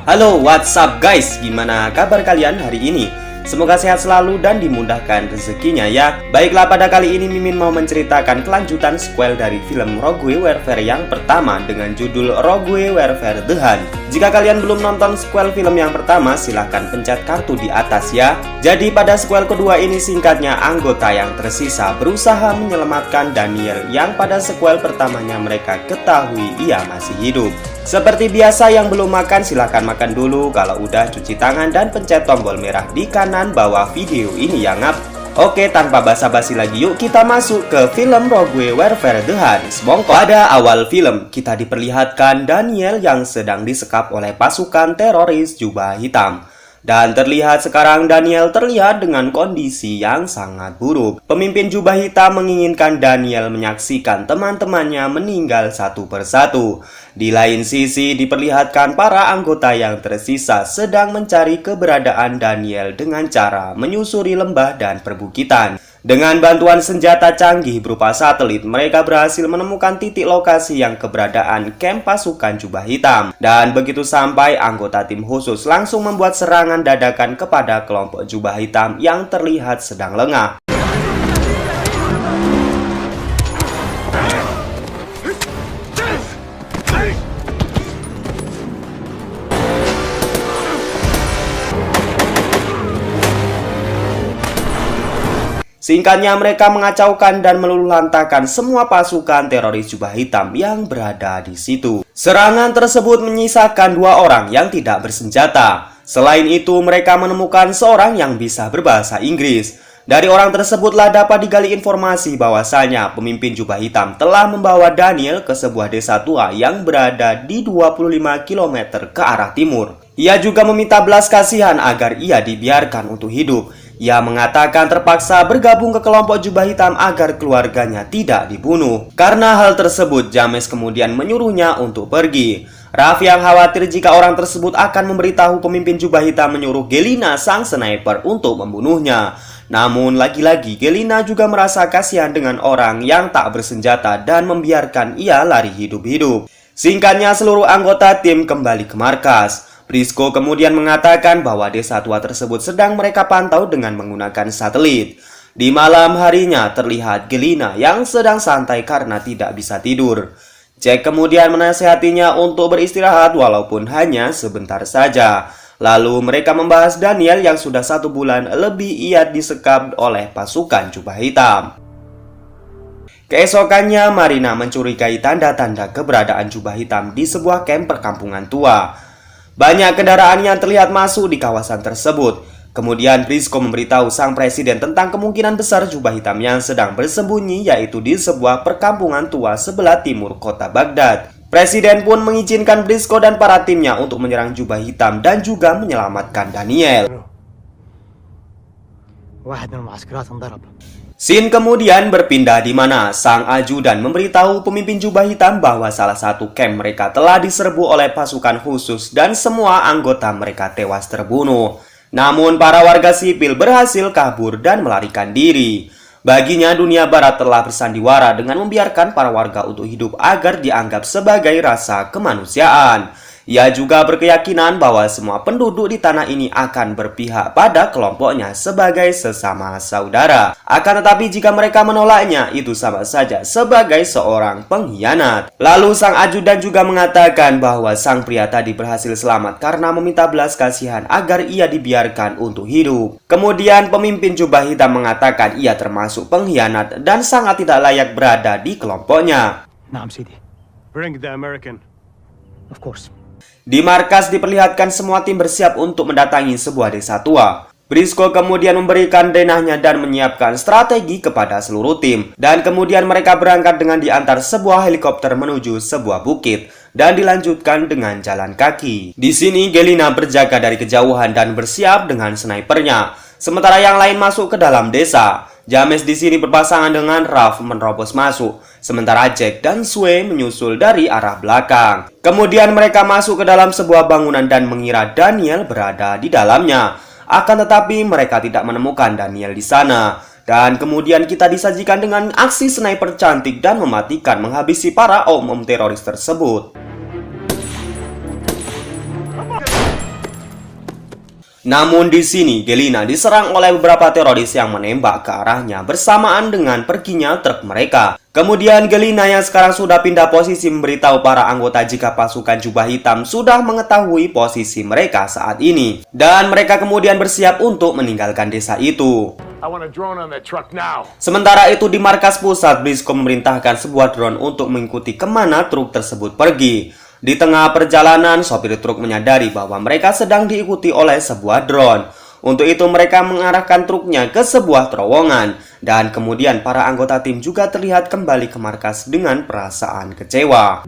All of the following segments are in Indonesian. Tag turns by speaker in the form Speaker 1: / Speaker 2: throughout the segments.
Speaker 1: Halo, what's up guys? Gimana kabar kalian hari ini? Semoga sehat selalu dan dimudahkan rezekinya ya. Baiklah, pada kali ini Mimin mau menceritakan kelanjutan sequel dari film Rogue Warfare yang pertama dengan judul Rogue Warfare The Hunt. Jika kalian belum nonton sequel film yang pertama, silahkan pencet kartu di atas ya. Jadi pada sequel kedua ini singkatnya, anggota yang tersisa berusaha menyelamatkan Daniel yang pada sequel pertamanya mereka ketahui ia masih hidup. Seperti biasa, yang belum makan silahkan makan dulu. Kalau udah, cuci tangan dan pencet tombol merah di kanan bawah video ini ya ngap. Oke, tanpa basa-basi lagi, yuk kita masuk ke film Rogue Warfare The Hunt. Pada awal film, kita diperlihatkan Daniel yang sedang disekap oleh pasukan teroris jubah hitam. Dan terlihat sekarang Daniel terlihat dengan kondisi yang sangat buruk. Pemimpin jubah hitam menginginkan Daniel menyaksikan teman-temannya meninggal satu persatu. Di lain sisi diperlihatkan para anggota yang tersisa sedang mencari keberadaan Daniel dengan cara menyusuri lembah dan perbukitan. Dengan bantuan senjata canggih berupa satelit, mereka berhasil menemukan titik lokasi yang keberadaan camp pasukan jubah hitam. Dan begitu sampai, anggota tim khusus langsung membuat serangan dadakan kepada kelompok jubah hitam yang terlihat sedang lengah. Singkatnya, mereka mengacaukan dan meluluhlantakan semua pasukan teroris jubah hitam yang berada di situ. Serangan tersebut menyisakan 2 orang yang tidak bersenjata. Selain itu, mereka menemukan seorang yang bisa berbahasa Inggris. Dari orang tersebutlah dapat digali informasi bahwasanya pemimpin jubah hitam telah membawa Daniel ke sebuah desa tua yang berada di 25 km ke arah timur. Ia juga meminta belas kasihan agar ia dibiarkan untuk hidup. Ia mengatakan terpaksa bergabung ke kelompok jubah hitam agar keluarganya tidak dibunuh. Karena hal tersebut, James kemudian menyuruhnya untuk pergi. Raf yang khawatir jika orang tersebut akan memberitahu pemimpin jubah hitam menyuruh Gelina sang sniper untuk membunuhnya. Namun lagi-lagi Gelina juga merasa kasihan dengan orang yang tak bersenjata dan membiarkan ia lari hidup-hidup. Singkatnya, seluruh anggota tim kembali ke markas. Briscoe kemudian mengatakan bahwa desa tua tersebut sedang mereka pantau dengan menggunakan satelit. Di malam harinya terlihat Gelina yang sedang santai karena tidak bisa tidur. Jack kemudian menasihatinya untuk beristirahat walaupun hanya sebentar saja. Lalu mereka membahas Daniel yang sudah 1 bulan lebih ia disekap oleh pasukan jubah hitam. Keesokannya, Marina mencurigai tanda-tanda keberadaan jubah hitam di sebuah camp perkampungan tua. Banyak kendaraan yang terlihat masuk di kawasan tersebut. Kemudian Briscoe memberitahu sang presiden tentang kemungkinan besar jubah hitam yang sedang bersembunyi, yaitu di sebuah perkampungan tua sebelah timur kota Baghdad. Presiden pun mengizinkan Briscoe dan para timnya untuk menyerang jubah hitam dan juga menyelamatkan Daniel. Scene kemudian berpindah di mana sang ajudan memberitahu pemimpin jubah hitam bahwa salah satu camp mereka telah diserbu oleh pasukan khusus dan semua anggota mereka tewas terbunuh. Namun para warga sipil berhasil kabur dan melarikan diri. Baginya, dunia barat telah bersandiwara dengan membiarkan para warga untuk hidup agar dianggap sebagai rasa kemanusiaan. Ia juga berkeyakinan bahwa semua penduduk di tanah ini akan berpihak pada kelompoknya sebagai sesama saudara. Akan tetapi jika mereka menolaknya, itu sama saja sebagai seorang pengkhianat. Lalu sang ajudan juga mengatakan bahwa sang pria tadi berhasil selamat karena meminta belas kasihan agar ia dibiarkan untuk hidup. Kemudian pemimpin jubah hitam mengatakan ia termasuk pengkhianat dan sangat tidak layak berada di kelompoknya.
Speaker 2: Naam Sidi. Bring the American. Of course.
Speaker 1: Di markas diperlihatkan semua tim bersiap untuk mendatangi sebuah desa tua. Briscoe kemudian memberikan denahnya dan menyiapkan strategi kepada seluruh tim. Dan kemudian mereka berangkat dengan diantar sebuah helikopter menuju sebuah bukit dan dilanjutkan dengan jalan kaki. Di sini Gelina berjaga dari kejauhan dan bersiap dengan snipernya. Sementara yang lain masuk ke dalam desa. James di sini berpasangan dengan Raf menerobos masuk, sementara Jack dan Sue menyusul dari arah belakang. Kemudian mereka masuk ke dalam sebuah bangunan dan mengira Daniel berada di dalamnya. Akan tetapi mereka tidak menemukan Daniel di sana. Dan kemudian kita disajikan dengan aksi sniper cantik dan mematikan menghabisi para om-om teroris tersebut. Namun di sini Gelina diserang oleh beberapa teroris yang menembak ke arahnya bersamaan dengan perginya truk mereka. Kemudian Gelina yang sekarang sudah pindah posisi memberitahu para anggota jika pasukan jubah hitam sudah mengetahui posisi mereka saat ini. Dan mereka kemudian bersiap untuk meninggalkan desa itu.
Speaker 2: I want a drone on that truck now.
Speaker 1: Sementara itu di markas pusat, Briscoe memerintahkan sebuah drone untuk mengikuti kemana truk tersebut pergi. Di tengah perjalanan, sopir truk menyadari bahwa mereka sedang diikuti oleh sebuah drone. Untuk itu mereka mengarahkan truknya ke sebuah terowongan. Dan kemudian para anggota tim juga terlihat kembali ke markas dengan perasaan kecewa.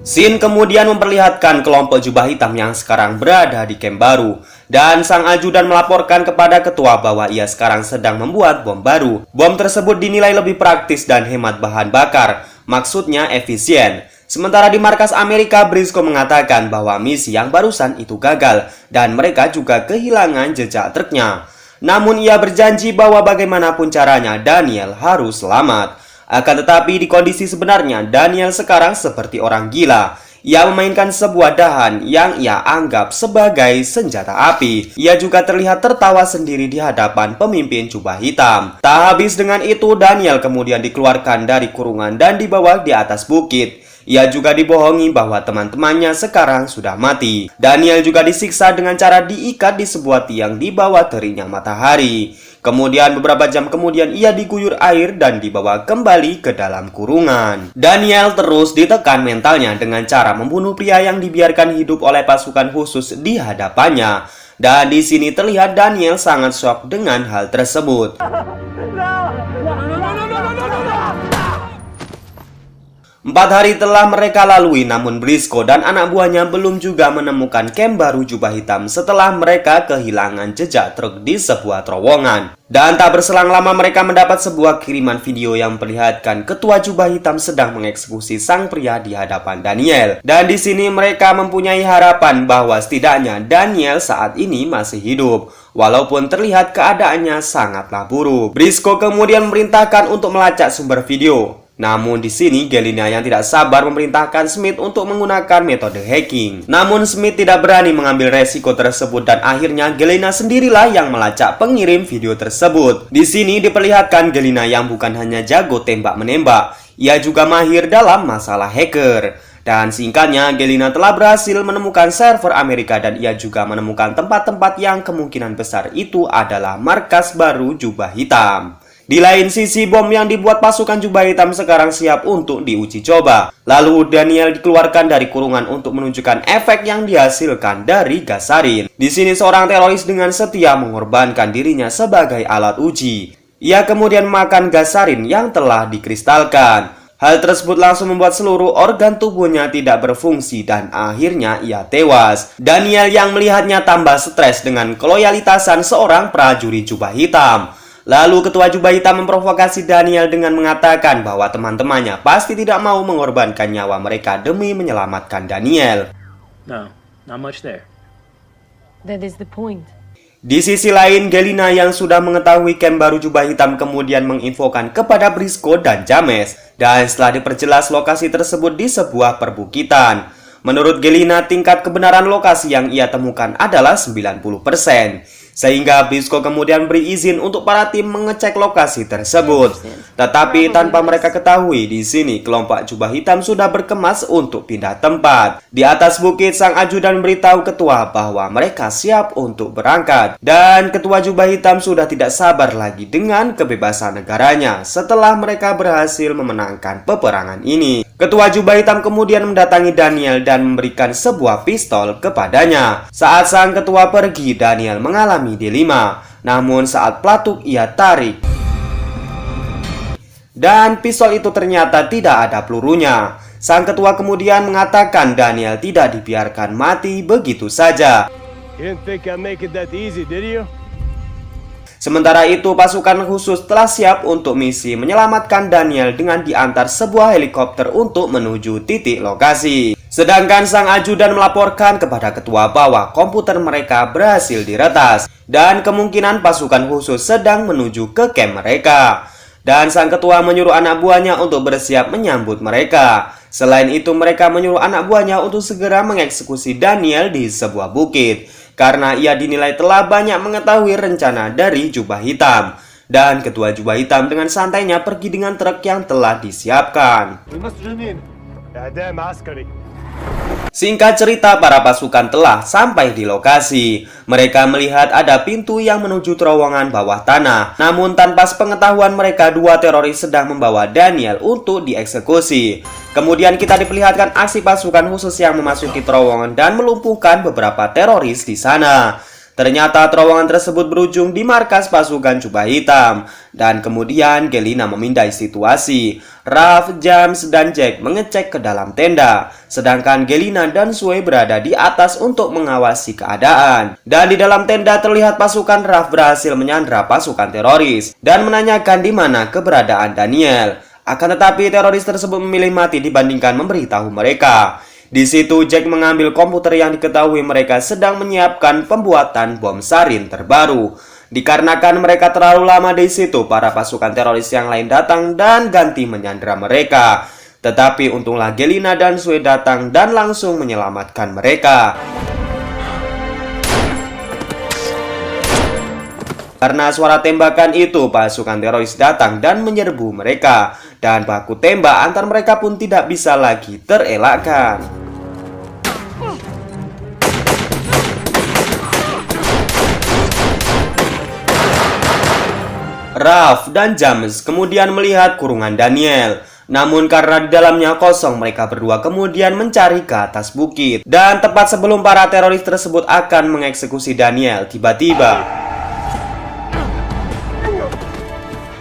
Speaker 1: Scene kemudian memperlihatkan kelompok jubah hitam yang sekarang berada di camp baru. Dan sang ajudan melaporkan kepada ketua bahwa ia sekarang sedang membuat bom baru. Bom tersebut dinilai lebih praktis dan hemat bahan bakar. Maksudnya efisien. Sementara di markas Amerika, Briscoe mengatakan bahwa misi yang barusan itu gagal dan mereka juga kehilangan jejak truknya. Namun ia berjanji bahwa bagaimanapun caranya Daniel harus selamat. Akan tetapi di kondisi sebenarnya Daniel sekarang seperti orang gila. Ia memainkan sebuah dahan yang ia anggap sebagai senjata api. Ia juga terlihat tertawa sendiri di hadapan pemimpin jubah hitam. Tak habis dengan itu, Daniel kemudian dikeluarkan dari kurungan dan dibawa di atas bukit. Ia juga dibohongi bahwa teman-temannya sekarang sudah mati. Daniel juga disiksa dengan cara diikat di sebuah tiang di bawah teriknya matahari. Kemudian beberapa jam kemudian ia diguyur air dan dibawa kembali ke dalam kurungan. Daniel terus ditekan mentalnya dengan cara membunuh pria yang dibiarkan hidup oleh pasukan khusus di hadapannya. Dan di sini terlihat Daniel sangat shock dengan hal tersebut. 4 hari telah mereka lalui, namun Briscoe dan anak buahnya belum juga menemukan camp baru jubah hitam setelah mereka kehilangan jejak truk di sebuah terowongan. Dan tak berselang lama mereka mendapat sebuah kiriman video yang memperlihatkan ketua jubah hitam sedang mengeksekusi sang pria di hadapan Daniel. Dan di sini mereka mempunyai harapan bahwa setidaknya Daniel saat ini masih hidup, walaupun terlihat keadaannya sangatlah buruk. Briscoe kemudian memerintahkan untuk melacak sumber video. Namun di sini Gelina yang tidak sabar memerintahkan Smith untuk menggunakan metode hacking. Namun Smith tidak berani mengambil resiko tersebut dan akhirnya Gelina sendirilah yang melacak pengirim video tersebut. Di sini diperlihatkan Gelina yang bukan hanya jago tembak-menembak, ia juga mahir dalam masalah hacker. Dan singkatnya, Gelina telah berhasil menemukan server Amerika dan ia juga menemukan tempat-tempat yang kemungkinan besar itu adalah markas baru jubah hitam. Di lain sisi, bom yang dibuat pasukan jubah hitam sekarang siap untuk diuji coba. Lalu Daniel dikeluarkan dari kurungan untuk menunjukkan efek yang dihasilkan dari gas sarin. Di sini seorang teroris dengan setia mengorbankan dirinya sebagai alat uji. Ia kemudian memakan gas sarin yang telah dikristalkan. Hal tersebut langsung membuat seluruh organ tubuhnya tidak berfungsi dan akhirnya ia tewas. Daniel yang melihatnya tambah stres dengan keloyalitasan seorang prajurit jubah hitam. Lalu ketua jubah hitam memprovokasi Daniel dengan mengatakan bahwa teman-temannya pasti tidak mau mengorbankan nyawa mereka demi menyelamatkan Daniel.
Speaker 3: No, not much there.
Speaker 4: That is the point.
Speaker 1: Di sisi lain, Gelina yang sudah mengetahui camp baru jubah hitam kemudian menginfokan kepada Briscoe dan James. Dan setelah diperjelas lokasi tersebut di sebuah perbukitan. Menurut Gelina, tingkat kebenaran lokasi yang ia temukan adalah 90%. Sehingga Briscoe kemudian beri izin untuk para tim mengecek lokasi tersebut. Tetapi tanpa mereka ketahui, di sini kelompok jubah hitam sudah berkemas untuk pindah tempat. Di atas bukit, sang ajudan beritahu ketua bahwa mereka siap untuk berangkat. Dan ketua jubah hitam sudah tidak sabar lagi dengan kebebasan negaranya setelah mereka berhasil memenangkan peperangan ini. Ketua jubah hitam kemudian mendatangi Daniel dan memberikan sebuah pistol kepadanya. Saat sang ketua pergi, Daniel mengalami dilema. Namun saat pelatuk ia tarik, dan pistol itu ternyata tidak ada pelurunya. Sang ketua kemudian mengatakan Daniel tidak dibiarkan mati begitu saja.
Speaker 2: You didn't think I'd make it that easy, did you?
Speaker 1: Sementara itu, pasukan khusus telah siap untuk misi menyelamatkan Daniel dengan diantar sebuah helikopter untuk menuju titik lokasi. Sedangkan sang ajudan melaporkan kepada ketua bahwa komputer mereka berhasil diretas dan kemungkinan pasukan khusus sedang menuju ke camp mereka. Dan sang ketua menyuruh anak buahnya untuk bersiap menyambut mereka. Selain itu, mereka menyuruh anak buahnya untuk segera mengeksekusi Daniel di sebuah bukit. karena ia dinilai telah banyak mengetahui rencana dari Jubah Hitam. Dan ketua Jubah Hitam dengan santainya pergi dengan truk yang telah disiapkan.
Speaker 2: We must zoom in. إعدام عسكري.
Speaker 1: Singkat cerita, para pasukan telah sampai di lokasi. Mereka melihat ada pintu yang menuju terowongan bawah tanah. Namun tanpa sepengetahuan mereka, dua teroris sedang membawa Daniel untuk dieksekusi. Kemudian kita diperlihatkan aksi pasukan khusus yang memasuki terowongan dan melumpuhkan beberapa teroris di sana. Ternyata terowongan tersebut berujung di markas pasukan Jubah Hitam. Dan kemudian Gelina memindai situasi. Ralph, James, dan Jack mengecek ke dalam tenda. Sedangkan Gelina dan Sue berada di atas untuk mengawasi keadaan. Dan di dalam tenda terlihat pasukan Ralph berhasil menyandra pasukan teroris. Dan menanyakan di mana keberadaan Daniel. Akan tetapi teroris tersebut memilih mati dibandingkan memberitahu mereka. Di situ Jack mengambil komputer yang diketahui mereka sedang menyiapkan pembuatan bom sarin terbaru. Dikarenakan mereka terlalu lama di situ, para pasukan teroris yang lain datang dan ganti menyandra mereka. Tetapi untunglah Gelina dan Sue datang dan langsung menyelamatkan mereka. Karena suara tembakan itu, pasukan teroris datang dan menyerbu mereka. Dan baku tembak antar mereka pun tidak bisa lagi terelakkan. Ralph dan James kemudian melihat kurungan Daniel. Namun karena di dalamnya kosong, mereka berdua kemudian mencari ke atas bukit. Dan tepat sebelum para teroris tersebut akan mengeksekusi Daniel,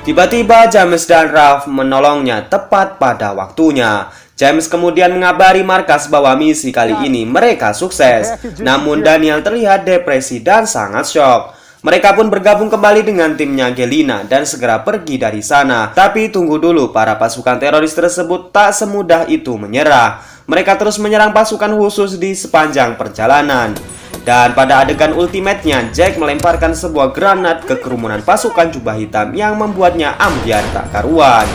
Speaker 1: Tiba-tiba James dan Ralph menolongnya tepat pada waktunya. James kemudian mengabari markas bahwa misi kali ini mereka sukses. Namun Daniel terlihat depresi dan sangat syok. Mereka pun bergabung kembali dengan timnya Gelina dan segera pergi dari sana. Tapi tunggu dulu, para pasukan teroris tersebut tak semudah itu menyerah. Mereka terus menyerang pasukan khusus di sepanjang perjalanan. Dan pada adegan ultimate-nya, Jack melemparkan sebuah granat ke kerumunan pasukan Jubah Hitam yang membuatnya ambiar tak karuan.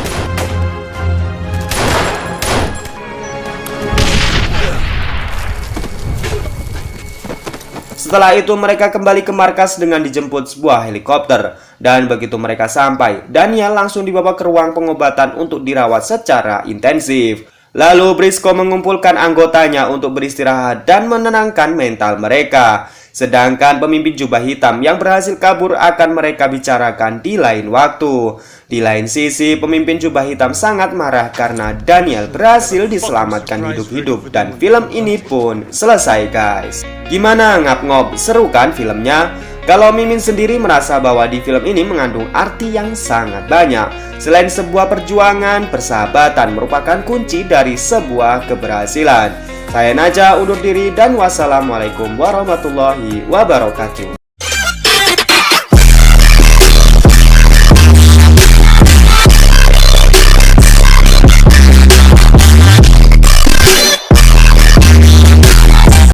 Speaker 1: Setelah itu mereka kembali ke markas dengan dijemput sebuah helikopter. Dan begitu mereka sampai, Daniel langsung dibawa ke ruang pengobatan untuk dirawat secara intensif. Lalu Briscoe mengumpulkan anggotanya untuk beristirahat dan menenangkan mental mereka. Sedangkan pemimpin Jubah Hitam yang berhasil kabur akan mereka bicarakan di lain waktu. Di lain sisi, pemimpin Jubah Hitam sangat marah karena Daniel berhasil diselamatkan hidup-hidup. Dan film ini pun selesai, guys. Gimana ngap-ngop? Seru kan filmnya? Kalau Mimin sendiri merasa bahwa di film ini mengandung arti yang sangat banyak. Selain sebuah perjuangan, persahabatan merupakan kunci dari sebuah keberhasilan. Saya Naja undur diri dan wassalamualaikum warahmatullahi wabarakatuh.